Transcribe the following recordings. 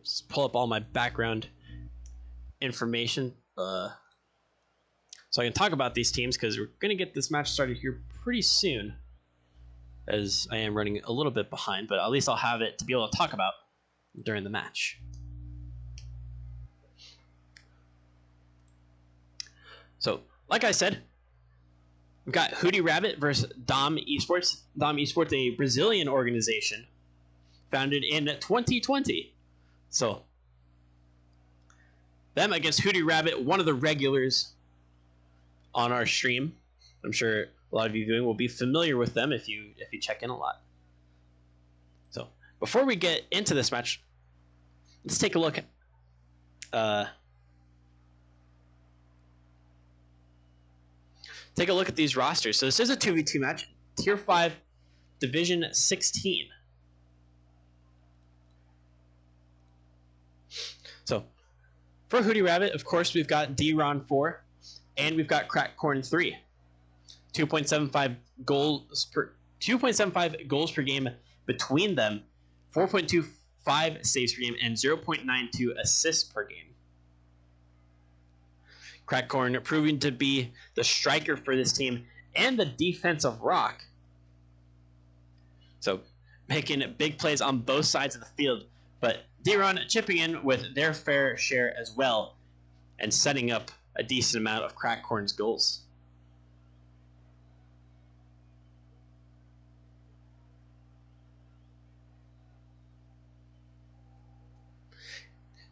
just pull up all my background information so I can talk about these teams, because we're going to get this match started here pretty soon, as I am running a little bit behind, but at least I'll have it to be able to talk about during the match. So, like I said, we've got Hooty Rabbit versus Dom eSports. Dom eSports, a Brazilian organization founded in 2020. So, them against Hooty Rabbit, one of the regulars on our stream. I'm sure a lot of you viewing will be familiar with them if you check in a lot. So, before we get into this match, let's take a look at these rosters. So this is a 2v2 match, Tier 5, Division 16. So, for Hooty Rabbit, of course, we've got D-Ron 4, and we've got Crackcorn 3. 2.75 goals per game between them, 4.25 saves per game, and 0.92 assists per game. Crackcorn proving to be the striker for this team and the defensive rock. So, making big plays on both sides of the field, but D-Ron chipping in with their fair share as well and setting up a decent amount of Crackcorn's goals.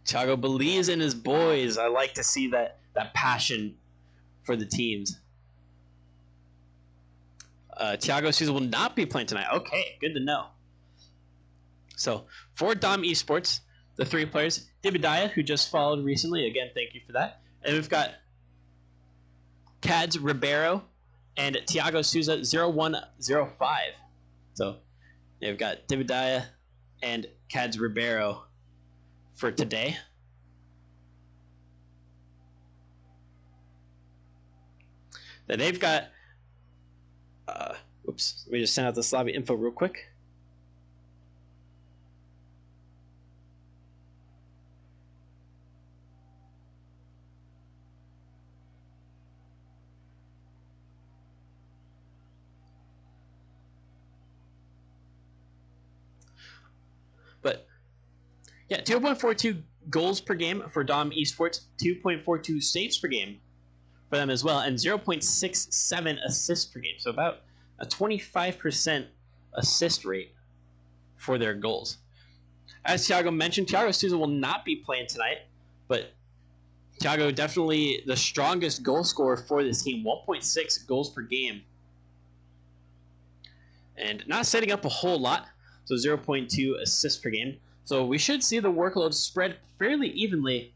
Thiago believes in his boys. I like to see that passion for the teams. Thiago Souza will not be playing tonight. Okay, good to know. So, for Dom eSports, the three players, Dibidaya, who just followed recently. Again, thank you for that. And we've got Cads Ribeiro and Thiago Souza 0105. So, yeah, we've got Dibidaya and Cads Ribeiro for today. Then they've got whoops, let me just send out the lobby info real quick. But yeah, 2.42 goals per game for Dom eSports, 2.42 saves per game for them as well, and 0.67 assists per game. So about a 25% assist rate for their goals. As Thiago mentioned, Thiago Souza will not be playing tonight, but Thiago definitely the strongest goal scorer for this team, 1.6 goals per game. And not setting up a whole lot, so 0.2 assists per game. So we should see the workload spread fairly evenly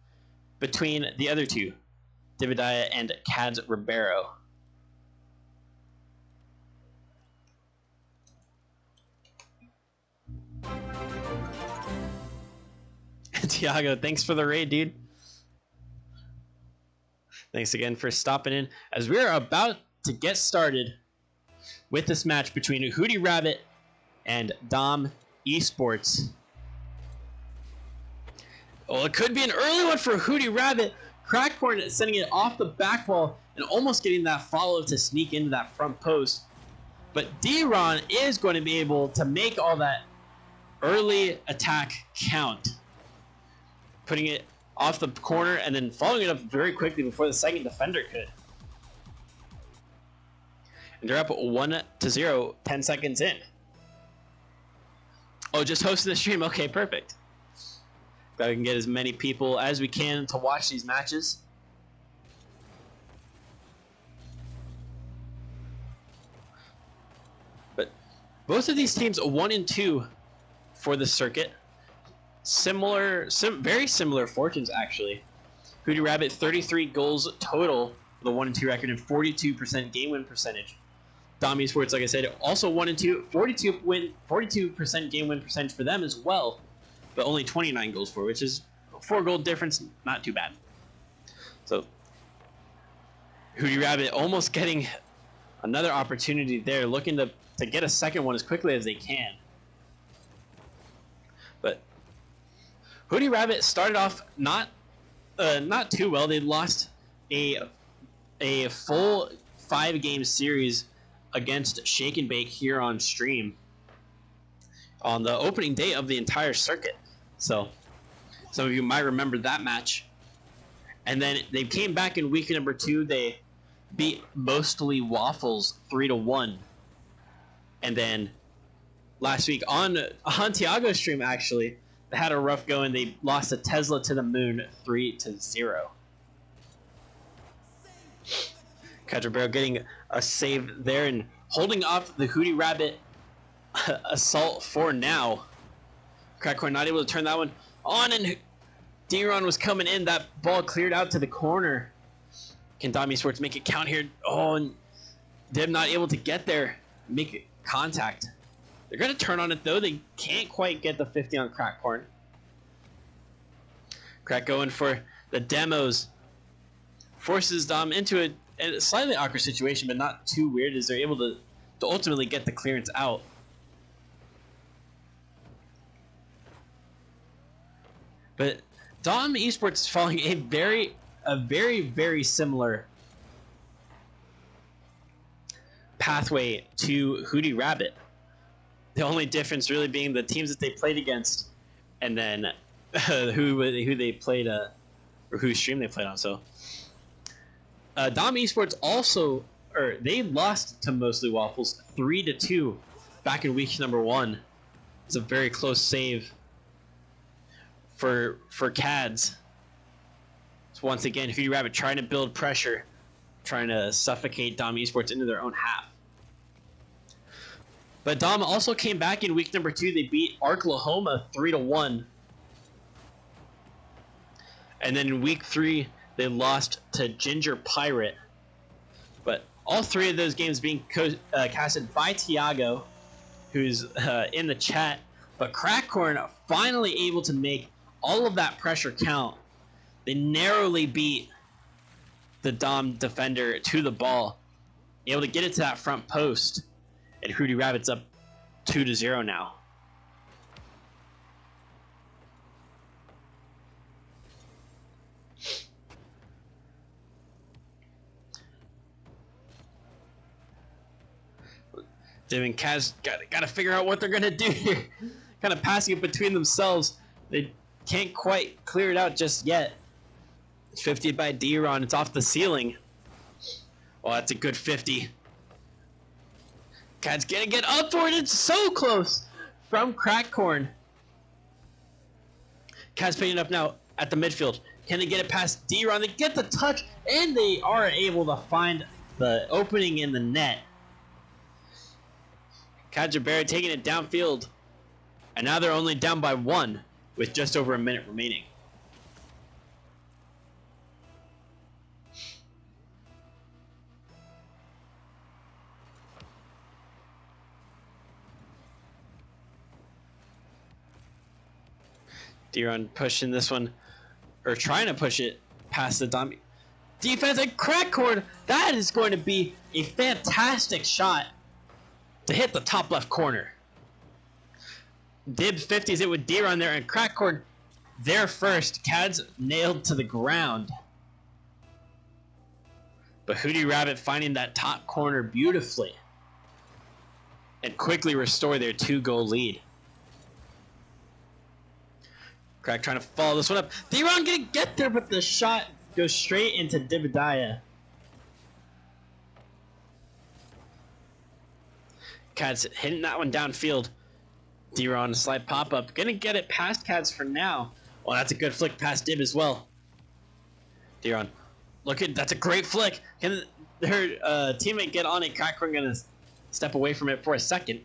between the other two, Dibidaya and Cads Ribeiro. Thiago, thanks for the raid, dude. Thanks again for stopping in as we are about to get started with this match between Hooty Rabbit and Dom eSports. Well, it could be an early one for Hooty Rabbit. Crackcorn sending it off the back wall and almost getting that follow to sneak into that front post. But D-Ron is going to be able to make all that early attack count. Putting it off the corner and then following it up very quickly before the second defender could. And they're up 1-0, 10 seconds in. Oh, just hosting the stream. Okay, perfect. Glad we can get as many people as we can to watch these matches. But both of these teams 1 and 2 for the circuit. Very similar fortunes actually. Hooty Rabbit 33 goals total with a 1 and 2 record and 42% game win percentage. Dom eSports, like I said, also 1 and 2, 42% game win percentage for them as well, but only 29 goals for, which is a 4-goal difference, not too bad. So Hooty Rabbit almost getting another opportunity there, looking to get a second one as quickly as they can. But Hooty Rabbit started off not too well. They lost a full 5-game series against Shake and Bake here on stream on the opening day of the entire circuit. So some of you might remember that match. And then they came back in week number 2. They beat Mostly Waffles 3-1. And then last week on Tiago's stream, actually, they had a rough go and they lost to Tesla to the Moon 3-0. Cadrobero getting a save there and holding off the Hooty Rabbit assault for now. Crackcorn not able to turn that one on, and D-Ron was coming in. That ball cleared out to the corner. Can Dom eSports make it count here? Oh, and them not able to get there, make contact. They're going to turn on it, though. They can't quite get the 50 on Crackcorn. Crack going for the demos. Forces Dom into a slightly awkward situation, but not too weird, as they're able to ultimately get the clearance out. But Dom eSports is following a very similar pathway to Hooty Rabbit. The only difference really being the teams that they played against, and then who they played or whose stream they played on. So Dom eSports also, they lost to Mostly Waffles 3-2 back in week number 1. It's a very close save for Cads. So once again, Hooty Rabbit trying to build pressure, trying to suffocate Dom eSports into their own half. But Dom also came back in week number 2. They beat Arklahoma 3-1. And then in week 3, they lost to Ginger Pirate. But all 3 of those games being casted by Tiago, who's in the chat. But Crackcorn finally able to make all of that pressure count. They narrowly beat the Dom defender to the ball, able to get it to that front post. And Hooty Rabbit's up 2-0 now. Dim and Kaz got to figure out what they're going to do here. Kind of passing it between themselves. They can't quite clear it out just yet. 50 by D-Ron. It's off the ceiling. Oh, that's a good 50. Kaz going to get upward. It's so close from Crackcorn. Kaz picking it up now at the midfield. Can they get it past D-Ron? They get the touch, and they are able to find the opening in the net. Cadrobera taking it downfield. And now they're only down by 1 with just over a minute remaining. D-Ron pushing this one, or trying to push it past the Dom defense, and Crackcorn. That is going to be a fantastic shot to hit the top left corner. Dib 50s it with D-Ron there, and Crackcorn there first. Cads nailed to the ground. But Hooty Rabbit finding that top corner beautifully and quickly restore their 2-goal lead. Crack trying to follow this one up. D-Ron gonna get there, but the shot goes straight into Dibadiah. Cads hitting that one downfield. D-Ron, slide pop-up. Gonna get it past Cads for now. Oh, that's a good flick past Dib as well. D-Ron, look at, that's a great flick. Can her teammate get on it? Crackcorn gonna step away from it for a second.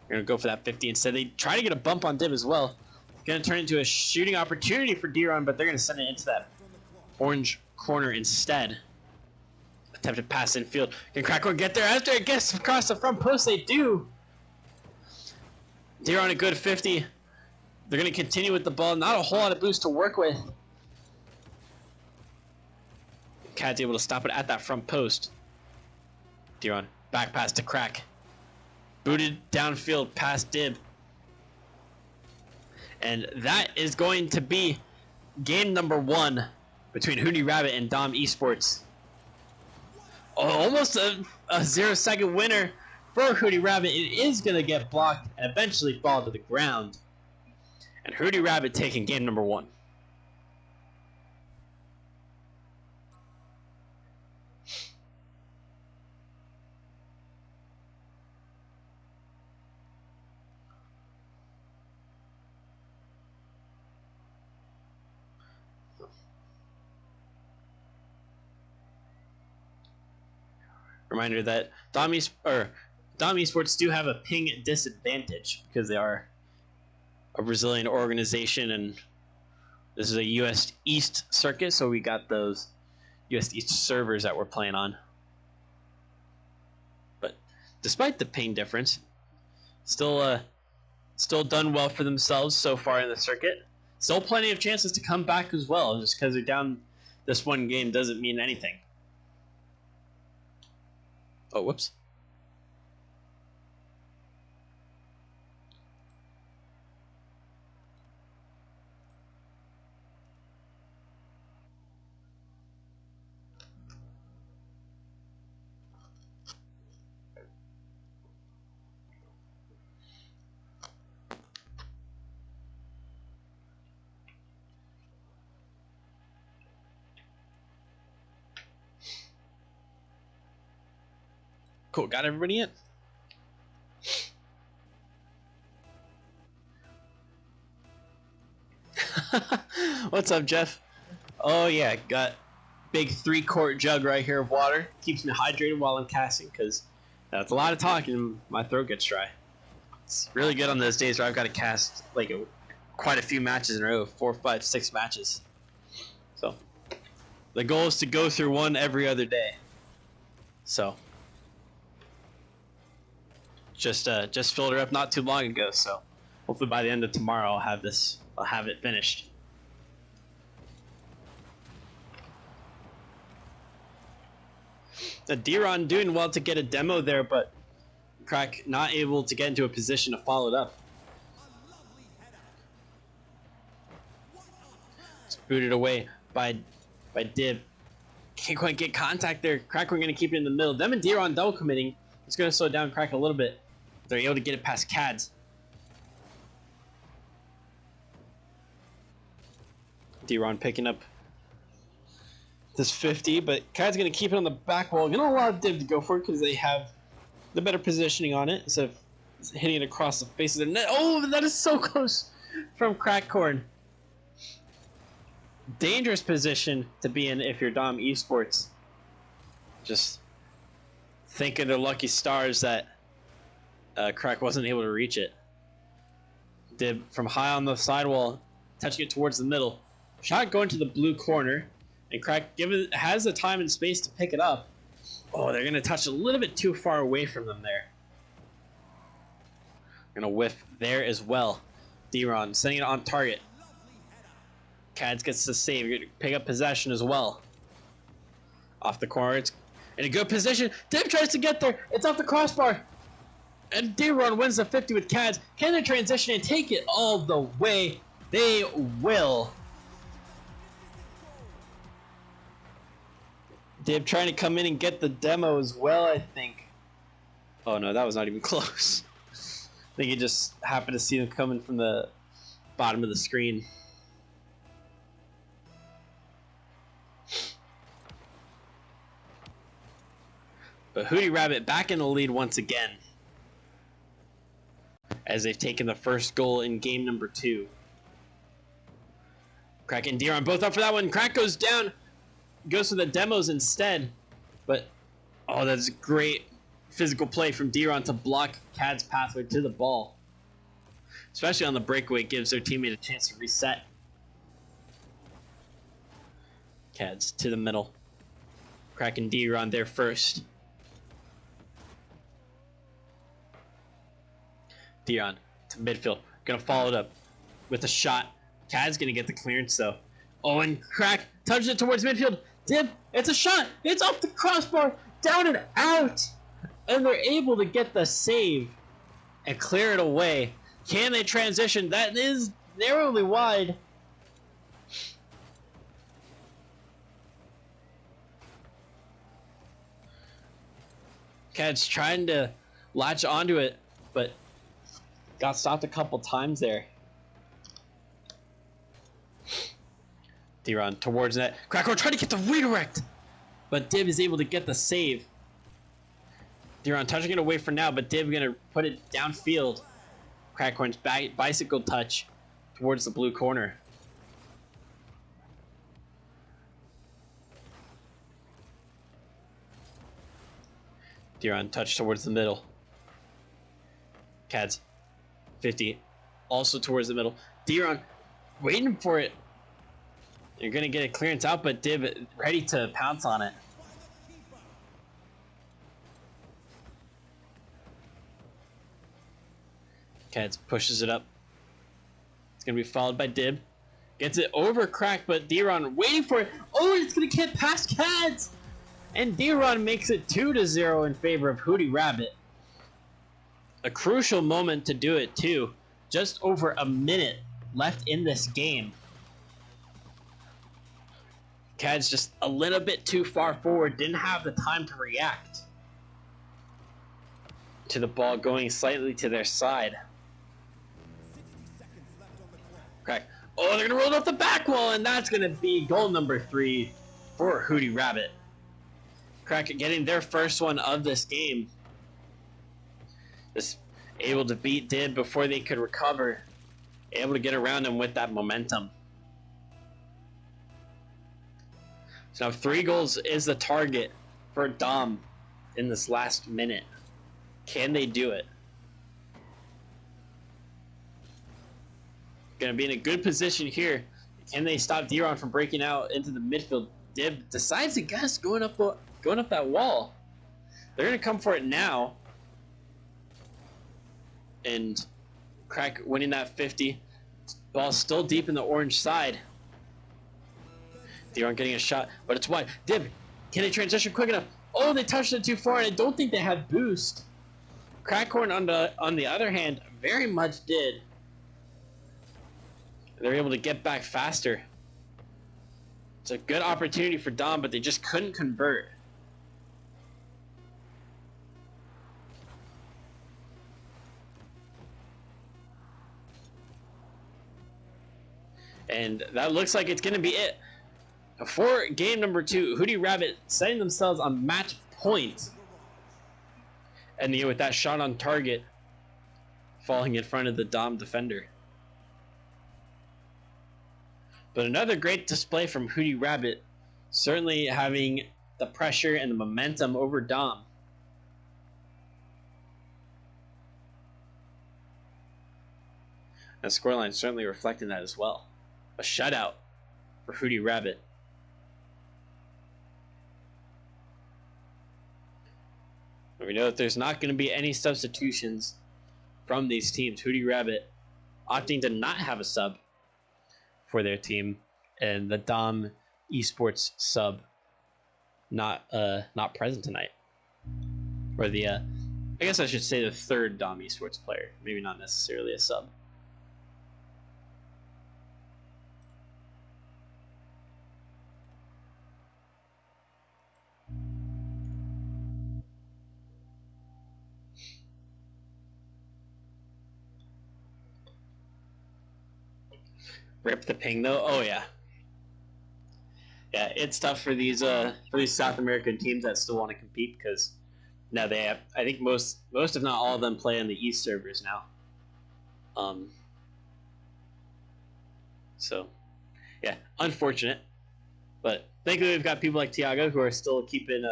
They're gonna go for that 50 instead. They try to get a bump on Dib as well. Gonna turn into a shooting opportunity for D-Ron, but they're gonna send it into that orange corner instead. Attempted pass infield. Can Crackcorn get there after it gets across the front post? They do. D-Ron a good 50. They're gonna continue with the ball. Not a whole lot of boost to work with. Cat's able to stop it at that front post. D-Ron back pass to Crack. Booted downfield past Dib. And that is going to be game number 1 between Hooty Rabbit and Dom eSports. Oh, almost a 0-second winner for Hooty Rabbit. It is going to get blocked and eventually fall to the ground. And Hooty Rabbit taking game number 1. Reminder that Dom eSports do have a ping disadvantage because they are a Brazilian organization, and this is a US East circuit, so we got those US East servers that we're playing on. But despite the ping difference, still done well for themselves so far in the circuit. Still plenty of chances to come back as well. Just because they're down this one game doesn't mean anything. Oh, whoops. Cool, got everybody in. What's up, Jeff? Oh yeah, got big 3-quart jug right here of water. Keeps me hydrated while I'm casting, because that's a lot of talking and my throat gets dry. It's really good on those days where I've got to cast like quite a few matches in a row, 4, 5, 6 matches. So the goal is to go through one every other day. So just filled her up not too long ago, so hopefully by the end of tomorrow I'll have it finished. D-Ron doing well to get a demo there, but Crack not able to get into a position to follow it up. It's booted away by Dib. Can't quite get contact there. Crack, we're going to keep it in the middle. Them and D-Ron double committing. It's going to slow down Crack a little bit. They're able to get it past Cads. D-Ron picking up this 50, but Cad's going to keep it on the back wall. Going to allow Div to go for it because they have the better positioning on it instead of hitting it across the face of the net. Oh, that is so close from Crackcorn. Dangerous position to be in if you're Dom eSports. Just thinking they're lucky stars that Crack wasn't able to reach it. Dib from high on the sidewall, touching it towards the middle. Shot going to the blue corner, and Crack has the time and space to pick it up. Oh, they're going to touch a little bit too far away from them there. Going to whiff there as well. D-Ron sending it on target. Cads gets the save. You're going to pick up possession as well. Off the corner. It's in a good position. Dib tries to get there. It's off the crossbar. And D-Ron wins the 50 with Cads. Can they transition and take it all the way? They will. Dib trying to come in and get the demo as well, I think. Oh no, that was not even close. I think he just happened to see them coming from the bottom of the screen. But Hooty Rabbit back in the lead once again, as they've taken the first goal in game number 2. Crack and D-Ron both up for that one. Crack goes down, goes for the demos instead. But, oh, that's great physical play from D-Ron to block Cad's pathway to the ball. Especially on the breakaway, gives their teammate a chance to reset. Cads to the middle. Crack and D-Ron there first. D-Ron to midfield. Gonna follow it up with a shot. Cad's gonna get the clearance though. Oh, and Crack touches it towards midfield. Dib, it's a shot. It's off the crossbar, down and out. And they're able to get the save and clear it away. Can they transition? That is narrowly wide. Cad's trying to latch onto it, but got stopped a couple times there. D-Ron towards net. Crackhorn trying to get the redirect, but Dib is able to get the save. D-Ron touching it away for now, but Dib gonna put it downfield. Crackhorn's bicycle touch towards the blue corner. D-Ron touch towards the middle. Cads 50 also towards the middle. D-Ron waiting for it. You're gonna get a clearance out, but Dib ready to pounce on it. Cads pushes it up. It's gonna be followed by Dib. Gets it over Crack, but D-Ron waiting for it. Oh, it's gonna get past Cads! And D-Ron makes it 2-0 in favor of Hooty Rabbit. A crucial moment to do it too. Just over a minute left in this game. Cad's just a little bit too far forward, didn't have the time to react to the ball going slightly to their side. Crack. Oh, they're gonna roll it off the back wall, and that's gonna be goal number 3 for Hooty Rabbit. Crack getting their first one of this game. Just able to beat Dib before they could recover. Able to get around him with that momentum. So now 3 goals is the target for Dom in this last minute. Can they do it? Gonna be in a good position here. Can they stop D-Ron from breaking out into the midfield? Dib decides to guess going up that wall. They're gonna come for it now. And Crack winning that 50. Ball still deep in the orange side. D-Ron getting a shot, but it's wide. Dib, can they transition quick enough? Oh, they touched it too far, and I don't think they had boost. Crackhorn on the other hand very much did. They're able to get back faster. It's a good opportunity for Dom, but they just couldn't convert. And that looks like it's going to be it. For game number 2, Hooty Rabbit setting themselves on match point. And with that shot on target, falling in front of the Dom defender. But another great display from Hooty Rabbit, certainly having the pressure and the momentum over Dom. And the scoreline certainly reflecting that as well. A shutout for Hooty Rabbit. We know that there's not going to be any substitutions from these teams. Hooty Rabbit opting to not have a sub for their team, and the Dom eSports sub not present tonight. Or the I guess I should say the third Dom eSports player, maybe not necessarily a sub. Rip the ping though. Oh yeah, yeah. It's tough for these South American teams that still want to compete, because now they have. I think most if not all of them play on the East servers now. So yeah, unfortunate, but thankfully we've got people like Tiago who are still keeping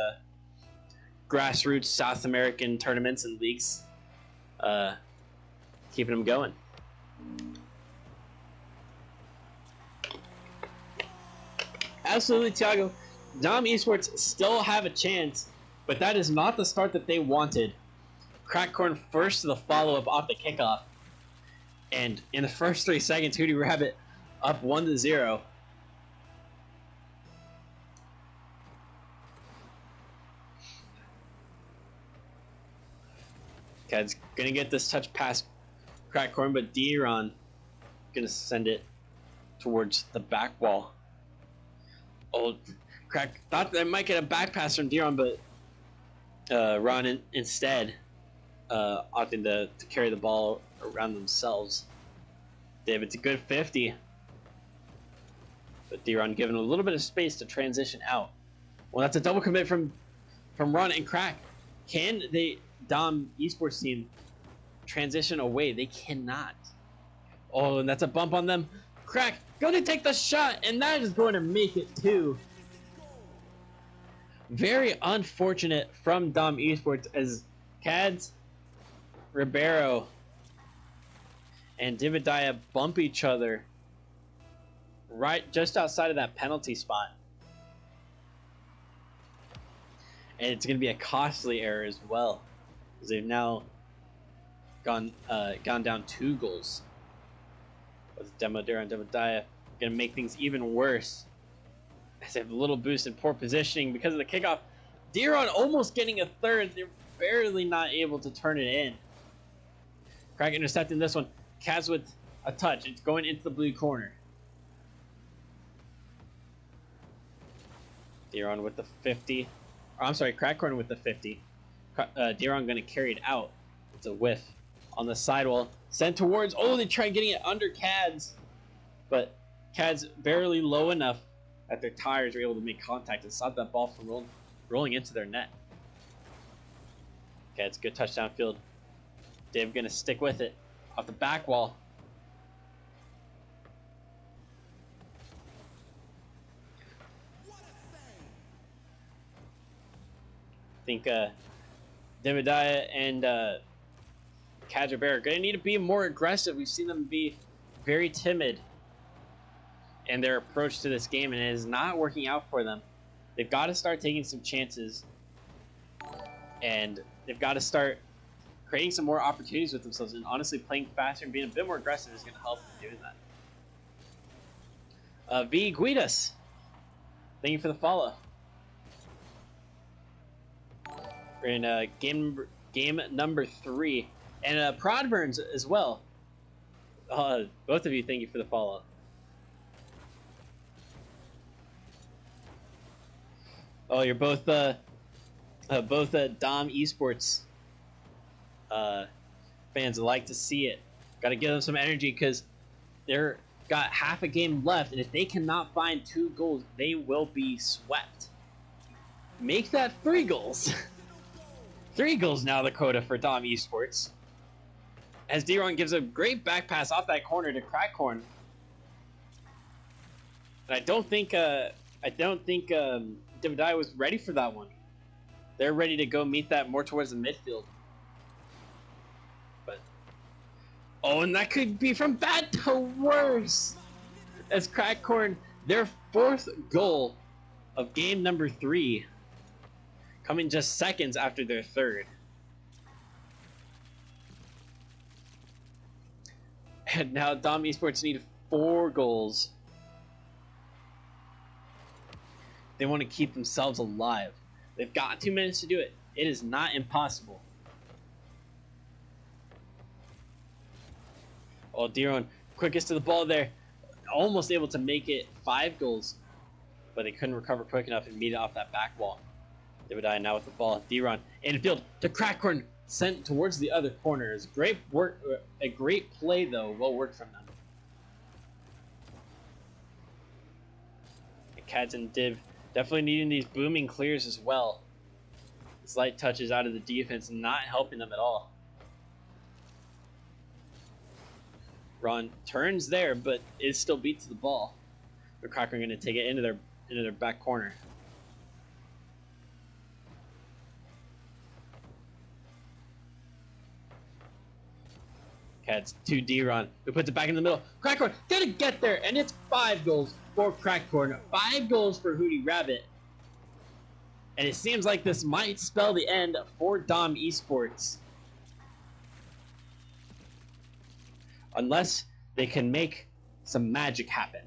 grassroots South American tournaments and leagues, keeping them going. Absolutely, Tiago. Dom eSports still have a chance, but that is not the start that they wanted. Crackcorn first to the follow-up off the kickoff. And in the first 3 seconds, Hooty Rabbit up 1-0. Cad's gonna get this touch past Crackcorn, but D-Ron gonna send it towards the back wall. Oh, Crack thought they might get a back pass from Diron, but Ron instead opting to carry the ball around themselves. It's a good 50. But Diron giving a little bit of space to transition out. Well, that's a double commit from Ron and Crack. Can the Dom eSports team transition away? They cannot. Oh, and that's a bump on them. Crack going to take the shot, and that is going to make it 2. Very unfortunate from Dom eSports as Cads, Ribeiro, and Dividiah bump each other right just outside of that penalty spot. And it's going to be a costly error as well, because they've now gone down 2 goals. With Diron and Dividiah going to make things even worse, as they have a little boost in poor positioning because of the kickoff. Diron almost getting a third. They're barely not able to turn it in. Crack intercepting this one. Kaz with a touch. It's going into the blue corner. Diron with the 50. Or, I'm sorry, Crackhorn with the 50. Diron going to carry it out. It's a whiff on the sidewall. Sent towards. Oh, they try getting it under Cads. But Cads barely low enough that their tires were able to make contact and stop that ball from rolling into their net. Okay, it's a good touchdown field. Dave going to stick with it off the back wall. I think Dividiah and Cadger Bear are going to need to be more aggressive. We've seen them be very timid in their approach to this game, and it is not working out for them. They've got to start taking some chances, and they've got to start creating some more opportunities with themselves, and honestly playing faster and being a bit more aggressive is going to help them doing that. V. Guidas, thank you for the follow. We're in game number 3, and Prodburns as well. Both of you, thank you for the follow. Oh, you're both Dom eSports fans. I like to see it. Got to give them some energy because they're got half a game left, and if they cannot find 2 goals, they will be swept. Make that 3 goals. 3 goals now, the quota for Dom eSports. As Diron gives a great back pass off that corner to Crackhorn. And I don't think Dividiah was ready for that one. They're ready to go meet that more towards the midfield. But oh, and that could be from bad to worse. As Crackhorn, their 4th goal of game number 3, coming just seconds after their 3rd. And now Dom eSports need 4 goals. They want to keep themselves alive. They've got 2 minutes to do it. It is not impossible. Oh, Diron, quickest to the ball there. Almost able to make it 5 goals. But they couldn't recover quick enough and meet it off that back wall. Dividiah now with the ball. Diron infield to Crackhorn. Sent towards the other corner. It's great work. A great play, though. Well worked from them. And Cads and Div definitely needing these booming clears as well. Slight touches out of the defense, not helping them at all. Ron turns there, but is still beat to the ball. But Cracker going to take it into their back corner. Cats to Diron, who puts it back in the middle. Crackhorn gonna get there, and it's 5 goals for Crackhorn, 5 goals for Hooty Rabbit. And it seems like this might spell the end for Dom eSports. Unless they can make some magic happen.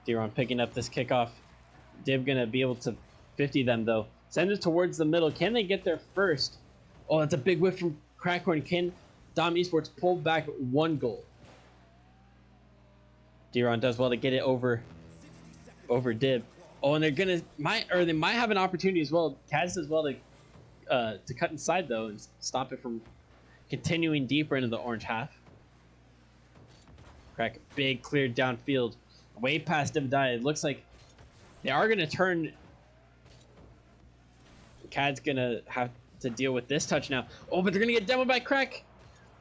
Diron picking up this kickoff. Div gonna be able to 50 them though. Send it towards the middle. Can they get there first? Oh, that's a big whiff from Crackhorn can Dom Esports pull back 1 goal. Deron does well to get it over Dib. Oh, and they might have an opportunity as well. Kaz does well to cut inside though and stop it from continuing deeper into the orange half. Crack, big clear downfield, way past Dividai. It looks like they are gonna turn. Cad's gonna have to deal with this touch now. Oh, but they're gonna get demoed by Crack.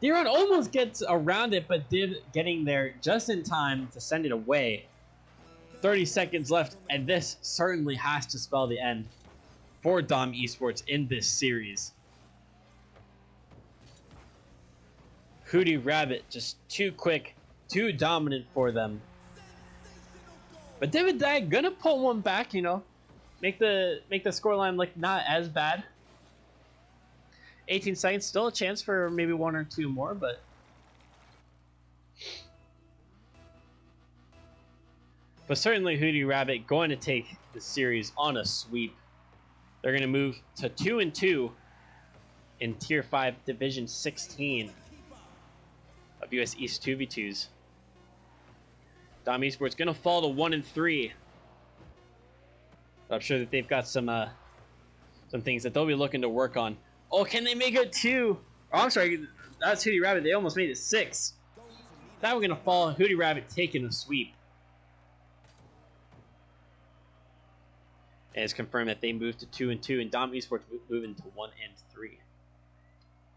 Deron almost gets around it, but Div getting there just in time to send it away. 30 seconds left, and this certainly has to spell the end for Dom Esports in this series. Hooty Rabbit, just too quick, too dominant for them. But Dividai gonna pull one back, you know, make the scoreline look not as bad. 18 seconds, still a chance for maybe 1 or 2 more, but certainly Hooty Rabbit going to take the series on a sweep. They're going to move to 2-2 in Tier 5 Division 16 of US East 2v2s. Dom Esports going to fall to 1-3. I'm sure that they've got some things that they'll be looking to work on. Oh, can they make it 2? Oh, I'm sorry, that's Hooty Rabbit. They almost made it 6. That we're going to fall. Hooty Rabbit taking a sweep. And it's confirmed that they moved to 2-2, and Dom Esports moving to 1-3.